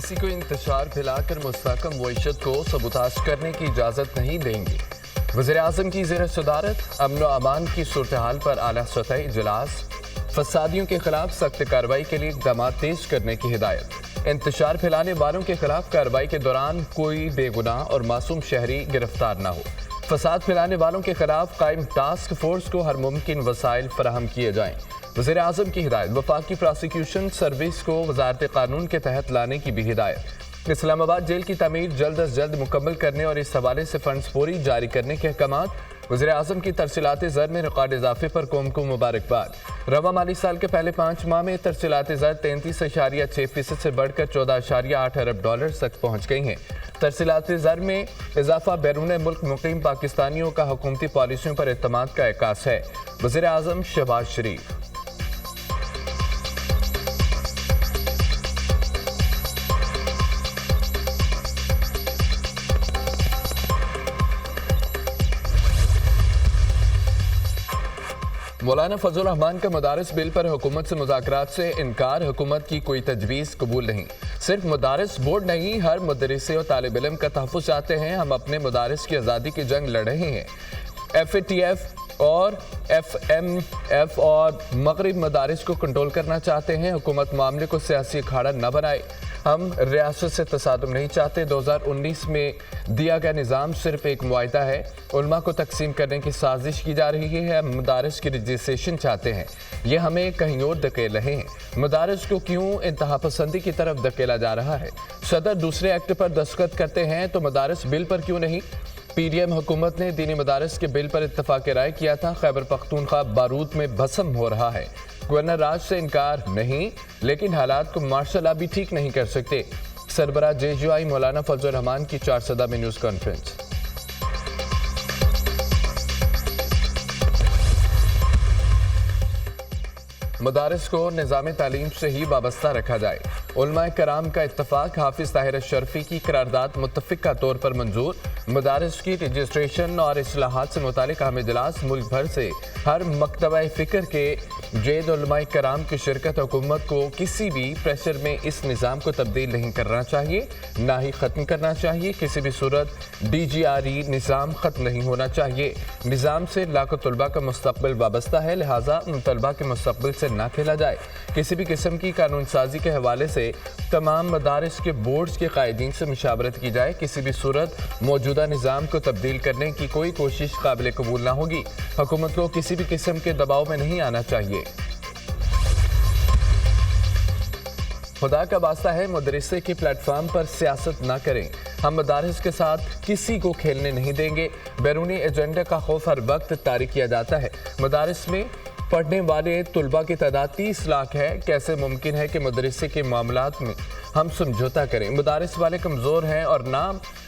किसी को इंतशार फैलाकर मुस्तहकम मईशत को सबूताज करने की इजाज़त नहीं देंगे। वज़ीर-ए-आज़म की ज़ेर सदारत अमन व अमान की सूरत हाल पर आला सतही इजलास। फसादियों के खिलाफ सख्त कार्रवाई के लिए इक़दाम तेज करने की हिदायत। इंतशार फैलाने वालों के खिलाफ कार्रवाई के दौरान कोई बेगुनाह और मासूम शहरी गिरफ्तार न हो। फसाद फैलाने वालों के खिलाफ कायम टास्क फोर्स को हर मुमकिन वसाइल फराहम किए जाएं। वज़ीर-ए-आज़म की हिदायत। वफाकी प्रोसिक्यूशन सर्विस को वज़ारत कानून के तहत लाने की भी हिदायत। इस्लामाबाद जेल की तमीर जल्द अज जल्द मुकम्मल करने और इस हवाले से फंड्स फौरी जारी करने के अहकामात। वज़ीर-ए-आज़म की तरसीलात ज़र में रिकॉर्ड इजाफे पर कौम को मुबारकबाद। रवा माली साल के पहले 5 माह में तरसीलात ज़र 33.6% से बढ़कर 14.8 अरब डॉलर तक पहुँच गई हैं। तरसीलात ज़र में इजाफा बैरून मुल्क मुकीम पाकिस्तानियों का हुकूमती पॉलिसियों पर एतमाद का एहसास है। वज़ीर-ए-आज़म शहबाज शरीफ। मौलाना फजल रहमान का मदारस बिल पर हुकूमत से मुज़ाकरात से इनकार। हुकूमत की कोई तजवीज़ कबूल नहीं। सिर्फ मदारस बोर्ड नहीं, हर मदरसे और तालिब इल्म का तहफ़्फ़ुज़ चाहते हैं। हम अपने मदारस की आज़ादी की जंग लड़ रहे हैं। FATF और FMF और मगरिब मदारिस को कंट्रोल करना चाहते हैं। हुकूमत मामले को सियासी अखाड़ा न बनाए। हम रियासत से तसादुम नहीं चाहते। 2019 में दिया गया निज़ाम सिर्फ एक मुआहिदा है। उलमा को तकसीम करने की साजिश की जा रही है। हम मदारिस की रजिस्ट्रेशन चाहते हैं। ये हमें कहीं और धकेल रहे हैं। मदारिस को क्यों इंतहा पसंदी की तरफ धकेला जा रहा है? सदर दूसरे एक्ट पर दस्तखत करते हैं तो मदारिस बिल पर क्यों नहीं? PDM हुकूमत ने दीनी मदारिस के बिल पर इत्तफाक राय किया था। खैबर पख्तूनख्वा बारूद में भस्म हो रहा है। गवर्नर राज से इनकार नहीं, लेकिन हालात को मार्शल भी ठीक नहीं कर सकते। सरबराह JUI मौलाना फजल रहमान की 4 सदा में न्यूज़ कॉन्फ्रेंस। मदारिस को निज़ाम तालीम से ही वाबस्ता रखा जाए। उलमाए कराम का इत्तफाक। हाफिज ताहिर अशरफी की करारदाद मुत्तफ़िक़ा तौर पर मंजूर। मदारिस की रजिस्ट्रेशन और इस्लाहात से मुतालिक अहम इजलास। मुल्क भर से हर मकतबा फ़िक्र के जैद उलमाए कराम की शिरकत। हुकूमत को किसी भी प्रेशर में इस निज़ाम को तब्दील नहीं करना चाहिए, ना ही ख़त्म करना चाहिए। किसी भी सूरत DGRE निज़ाम ख़त्म नहीं होना चाहिए। निज़ाम से लाखों तलबा का मुस्तक़बिल वाबस्ता है, लिहाजा उन तलबा के मुस्तक़बिल से ना खेला जाए। किसी भी किस्म की कानून साजी के हवाले से तमाम मदारिस के बोर्ड्स के कायदीन से मुशावरत की जाए। किसी भी सूरत मौजूदा निज़ाम को तब्दील करने की कोई कोशिश काबिल कबूल ना होगी। हुकूमत को किसी भी किस्म के दबाव में नहीं आना चाहिए। खुदा का वास्ता है, मदरसे के प्लेटफार्म पर सियासत ना करें। हम मदारिस के साथ किसी को खेलने नहीं देंगे। बैरूनी एजेंडा का खौफ हर वक्त तारिक किया जाता है। मदारिस में पढ़ने वाले तलबा की तादाद 30 लाख है। कैसे मुमकिन है कि मदरसे के मामलात में हम समझौता करें? मदारिस वाले कमज़ोर हैं और ना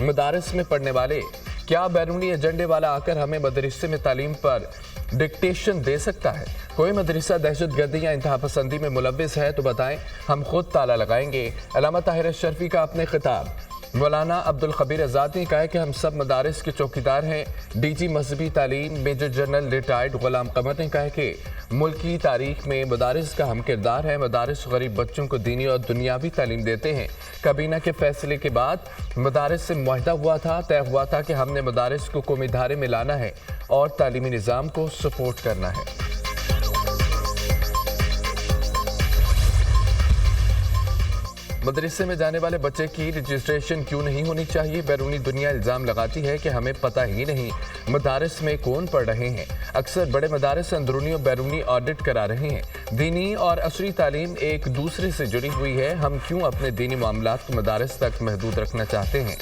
मदारिस में पढ़ने वाले। क्या बैरूनी एजेंडे वाला आकर हमें मदरसे में तालीम पर डिक्टेशन दे सकता है? कोई मदरसा दहशत गर्दी या इंतहा पसंदी में मुलव्विस है तो बताएं, हम खुद ताला लगाएंगे। अल्लामा ताहिर अशरफी का अपने खिताब। मौलाना अब्दुल खबीर आज़ाद ने कहा कि हम सब मदारिस के चौकीदार हैं। DG मजहबी तालीम मेजर जनरल रिटायर्ड गुलाम कमर ने कहा कि मुल्क की तारीख में मदारिस का हम किरदार है। मदारिस गरीब बच्चों को दीनी और दुनियावी तालीम देते हैं। काबीना के फैसले के बाद मदारिस से मुआहदा तय हुआ था कि हमने मदारिस को कौमी धारे में लाना है और तालीमी निज़ाम को सपोर्ट करना है। मदरसे में जाने वाले बच्चे की रजिस्ट्रेशन क्यों नहीं होनी चाहिए? बैरूनी दुनिया इल्ज़ाम लगाती है कि हमें पता ही नहीं मदारस में कौन पढ़ रहे हैं। अक्सर बड़े मदारस अंदरूनी और बैरूनी ऑडिट करा रहे हैं। दीनी और असरी तालीम एक दूसरे से जुड़ी हुई है। हम क्यों अपने दीनी मामलात को मदारस तक महदूद रखना चाहते हैं?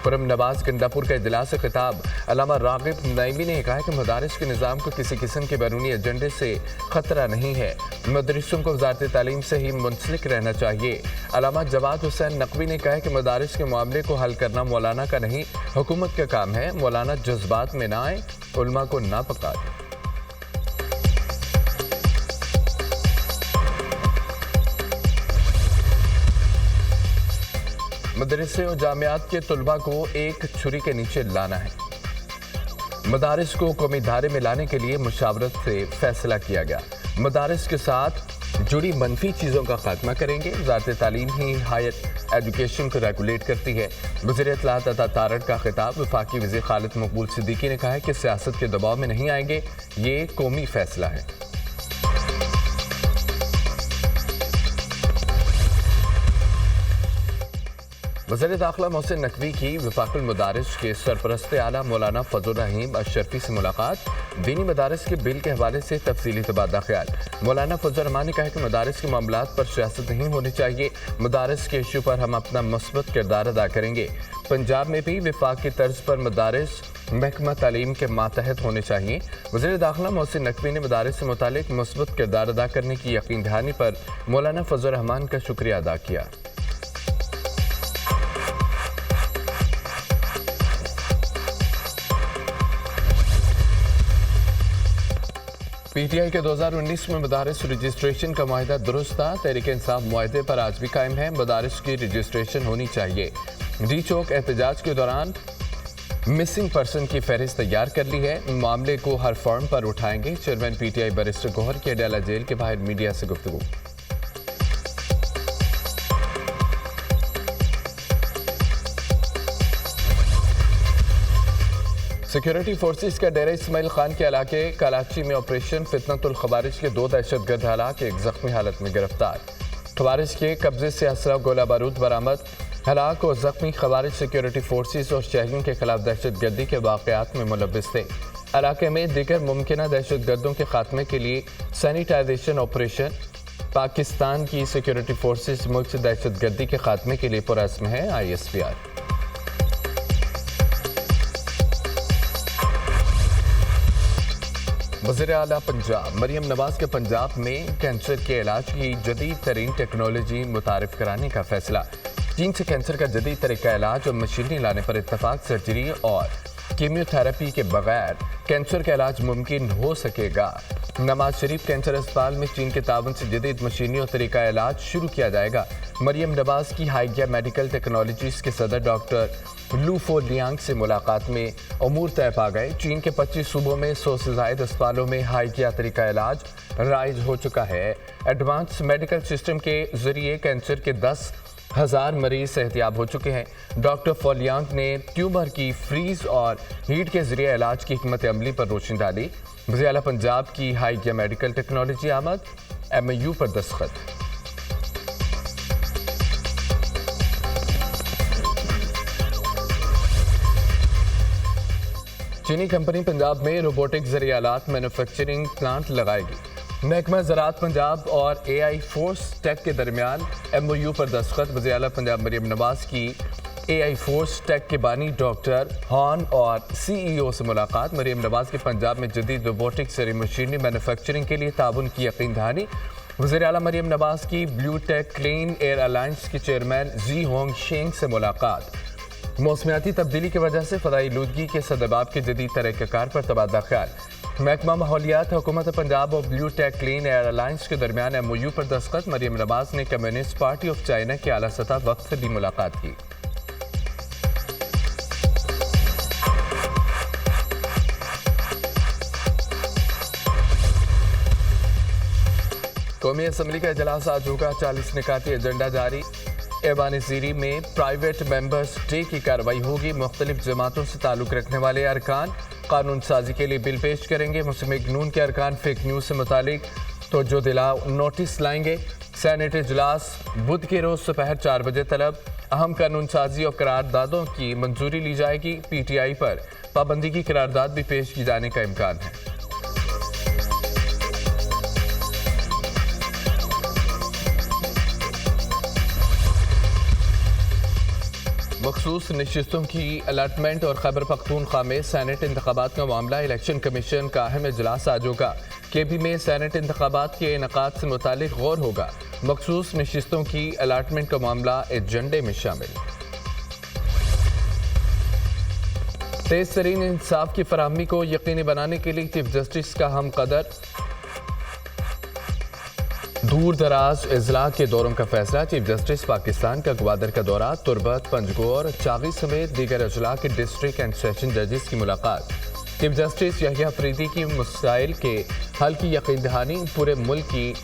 खुरम नवाज गंडापुर का इजलास से खिताब। अल्लामा रागिब नईमी ने कहा कि मदारिस के निज़ाम को किसी किस्म के बैरूनी एजेंडे से ख़तरा नहीं है। मदरसों को वज़ारत तालीम से ही मुंसलिक रहना चाहिए। अल्लामा जवाद हुसैन नकवी ने कहा कि मदारिस के मामले को हल करना मौलाना का नहीं, हुकूमत का काम है। मौलाना जज्बात में ना आए, उलमा को ना पका दें। मदरसे और जामियात के तलबा को एक छुरी के नीचे लाना है। मदारिस को कौमी धारे में लाने के लिए मुशावरत से फैसला किया गया। मदारिस के साथ जुड़ी मनफी चीज़ों का खात्मा करेंगे। वज़ारत तालीम ही हायर एजुकेशन को रेगुलेट करती है। वज़ीर इत्तलात अता तारड़ का खिताब। वफाकी वज़ीर खालिद मकबूल सिद्दीकी ने कहा है कि सियासत के दबाव में नहीं आएंगे, ये कौमी फैसला है। वज़ीर दाखिला मोहसिन नकवी की वफाकुल मदारिस के सरपरस्त आला मौलाना फजल रहीम अशरफी से मुलाकात। दीनी मदारिस के बिल के हवाले से तफसीली तबादला ख्याल। मौलाना फजल रहमान ने कहा कि मदारिस के मामलात पर सियासत नहीं होनी चाहिए। मदारिस के इशू पर हम अपना मस्बत किरदार अदा करेंगे। पंजाब में भी वफाक की तर्ज पर मदारिस महकमा तालीम के मातहत होने चाहिए। वज़ीर दाखिला मोहसिन नकवी ने मदारिस से मुतालिक मस्बत किरदार अदा करने की यकीन दहानी पर मौलाना फजल रहमान का शुक्रिया अदा किया। पीटीआई के 2019 में मदारिस रजिस्ट्रेशन का माहिदा दुरुस्त था। तहरीक इंसाफ मुआहदे पर आज भी कायम है। मदारिस की रजिस्ट्रेशन होनी चाहिए। डी चौक एहतजाज के दौरान मिसिंग पर्सन की फहरिस्त तैयार कर ली है। मामले को हर फॉर्म पर उठाएंगे। चेयरमैन पीटीआई बैरिस्टर गौहर की अडयाला जेल के बाहर मीडिया से गुफ्तगू। सिक्योरिटी फोर्सेस का डेरा इस्माइल खान के इलाके कराची में ऑपरेशन फितनतुल खवारिज के 2 दहशतगर्द हलाक, एक जख्मी हालत में गिरफ्तार। खवारिज के कब्जे से असला गोला बारूद बरामद। हलाक और जख्मी खवारिज सिक्योरिटी फोर्सेस और शहरियों के खिलाफ दहशतगर्दी के वाक़यात में मुलव्विस थे। इलाके में दीगर मुमकिन दहशतगर्दों के खात्मे के लिए सैनिटाइजेशन ऑपरेशन। पाकिस्तान की सिक्योरिटी फोर्सेस मुल्क से दहशतगर्दी के खात्मे के लिए पुरअज़्म है। ISPR। वज़ीर आला पंजाब मरियम नवाज के पंजाब में कैंसर के इलाज की जदीद तरीन टेक्नोलॉजी मुतारिफ कराने का फैसला। चीन से कैंसर का जदीद तरीका इलाज और मशीनें लाने पर इत्तफाक। सर्जरी और कीमियोथेरेपी के बगैर कैंसर का इलाज मुमकिन हो सकेगा। नवाज शरीफ कैंसर अस्पताल में चीन के ताउन से जदीद मशीनी और तरीका इलाज शुरू किया जाएगा। मरियम नवाज की हाइगिया मेडिकल टेक्नोलॉजीज के सदर डॉक्टर लू फो लियांग से मुलाकात में अमूर तय पा गए। चीन के 25 सूबों में 100 से ज़ायद अस्पतालों में हाइगिया तरीका इलाज राइज हो चुका है। एडवांस मेडिकल सिस्टम के जरिए कैंसर के 10,000 मरीज सेहतियाब हो चुके हैं। डॉक्टर फोलियांग ने ट्यूमर की फ्रीज और हीट के जरिए इलाज की हिकमत अमली पर रोशनी डाली। वज़ीर आला पंजाब की हाइगिया मेडिकल टेक्नोलॉजी आमद। MOU पर दस्तखत। चीनी कंपनी पंजाब में रोबोटिक ज़रियालात मैन्युफैक्चरिंग प्लांट लगाएगी। महकमा ज़राअत पंजाब और AI फोर्स टेक के दरमियान MOU पर दस्तखत। वज़ीर आला पंजाब मरियम नवाज की AI फोर्स टेक के बानी डॉक्टर हॉन और CEO से मुलाकात। मरियम नवाज के पंजाब में जदीद रोबोटिक सरी मशीनरी मैन्युफैक्चरिंग के लिए ताउन की यकीन दहानी। वज़ीर आला मरियम नवाज की Blue Tech Clean Air Alliance के चेयरमैन जी होंग शेंग से मुलाकात। मौसमियाती तब्दीली की वजह से फदाई लूदगी के सदबाब के जदीद तरीक़ाकार पर तबादला ख्याल। महकमा माहौलियात हुकूमत पंजाब और Blue Tech Clean Air Alliance के दरमियान MOU पर दस्तखत। मरियम नवाज ने कम्युनिस्ट पार्टी ऑफ चाइना के आला सतह वक्त से भी मुलाकात की। कौमी असम्बली का इजलास आज होगा। 40 निकाती एजेंडा जारी। ऐवान ज़ीरी में प्राइवेट मेंबर्स डे की कार्रवाई होगी। मुख्तलिफ जमातों से ताल्लुक़ रखने वाले अरकान कानून साजी के लिए बिल पेश करेंगे। मुस्लिम लीग नून के अरकान फेक न्यूज़ से मुतालिक तो जो दिलाओ नोटिस लाएंगे। सेनेट इजलास बुध के रोज़ दोपहर 4 बजे तलब। अहम कानून साजी और करारदादों की मंजूरी ली जाएगी। PTI पर पाबंदी की करारदाद भी पेश की जाने का इम्कान है। मखसूस नशिस्तों की अलाटमेंट और खैबर पख्तूनख्वा में सेनेट इंतखाबात का मामला। इलेक्शन कमीशन का अहम इजलास आज होगा। KB में सेनेट इंतखाबात के इनकाद से मुतालिक गौर होगा। मखसूस नशिस्तों की अलाटमेंट का मामला एजेंडे में शामिल। तेज तरीन इंसाफ की फराहमी को यकीनी बनाने के लिए चीफ जस्टिस का हम कदर दूर दराज अजला के दौरों का फैसला। चीफ जस्टिस पाकिस्तान का ग्वादर का दौरा। तुरबत, पंजगोर, चागी समेत दीगर अजला के डिस्ट्रिक्ट एंड सेशन जजेस की मुलाकात। चीफ जस्टिस यहिया अफरीदी की मसाइल के हल की यकीन दहानी। पूरे मुल्क की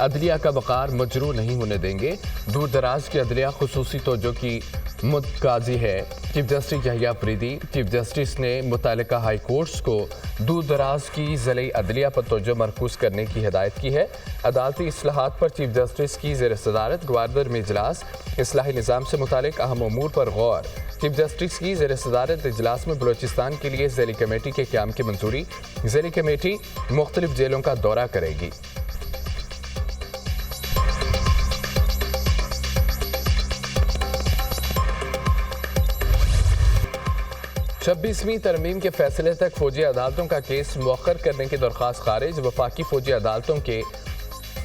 عدلیہ کا وقار مجروح نہیں ہونے دیں گے۔ دور دراز کی عدلیہ خصوصی توجہ کی متقاضی ہے۔ چیف جسٹس یحییٰ آفریدی۔ چیف جسٹس نے متعلقہ ہائی کورٹس کو دور دراز کی ضلعی عدلیہ پر توجہ مرکوز کرنے کی ہدایت کی ہے۔ عدالتی اصلاحات پر چیف جسٹس کی زیر صدارت گوادر میں اجلاس۔ اصلاحی نظام سے متعلق اہم امور پر غور۔ چیف جسٹس کی زیر صدارت اجلاس میں بلوچستان کے لیے ذیلی کمیٹی کے قیام کی منظوری۔ ذیلی کمیٹی مختلف جیلوں کا دورہ کرے گی۔ 26ویں ترمیم کے فیصلے تک فوجی عدالتوں کا کیس مؤخر کرنے کی درخواست خارج۔ وفاقی فوجی عدالتوں کے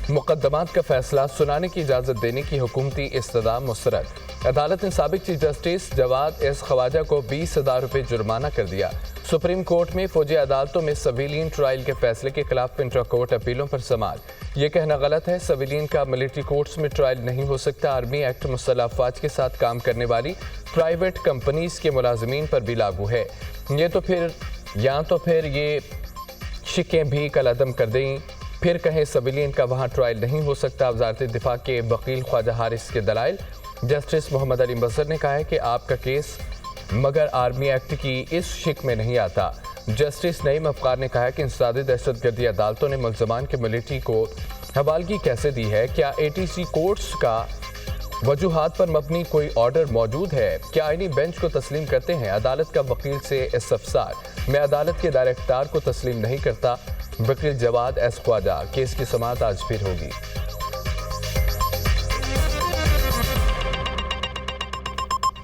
مقدمات کا فیصلہ سنانے کی اجازت دینے کی حکومتی استدعا مسترد۔ عدالت نے سابق چیف جسٹس جواد ایس خواجہ کو 20,000 روپے جرمانہ کر دیا۔ سپریم کورٹ میں فوجی عدالتوں میں سویلین ٹرائل کے فیصلے کے خلاف انٹرا کورٹ اپیلوں پر سماعت۔ یہ کہنا غلط ہے، سویلین کا ملٹری کورٹس میں ٹرائل نہیں ہو سکتا۔ آرمی ایکٹ مسلح افواج کے ساتھ کام کرنے والی پرائیویٹ کمپنیز کے ملازمین پر بھی لاگو ہے۔ تو پھر یہ شکیں بھی کالعدم کر دیں، پھر کہیں سویلین کا وہاں ٹرائل نہیں ہو سکتا۔ وزارت دفاع کے وکیل خواجہ حارث کے دلائل۔ جسٹس محمد علی مظہر نے کہا ہے کہ آپ کا کیس مگر آرمی ایکٹ کی اس شک میں نہیں آتا۔ جسٹس نعیم افقار نے کہا کہ انسداد دہشت گردی عدالتوں نے ملزمان کے ملٹری کو حوالگی کیسے دی ہے؟ کیا اے ٹی سی کورٹس کا وجوہات پر مبنی کوئی آرڈر موجود ہے؟ کیا آئینی بینچ کو تسلیم کرتے ہیں؟ عدالت کا وکیل سے استفسار۔ میں عدالت کے دائرہ اختیار کو تسلیم نہیں کرتا۔ وکیل جواد ایس خواجہ۔ کیس کی سماعت آج پھر ہوگی۔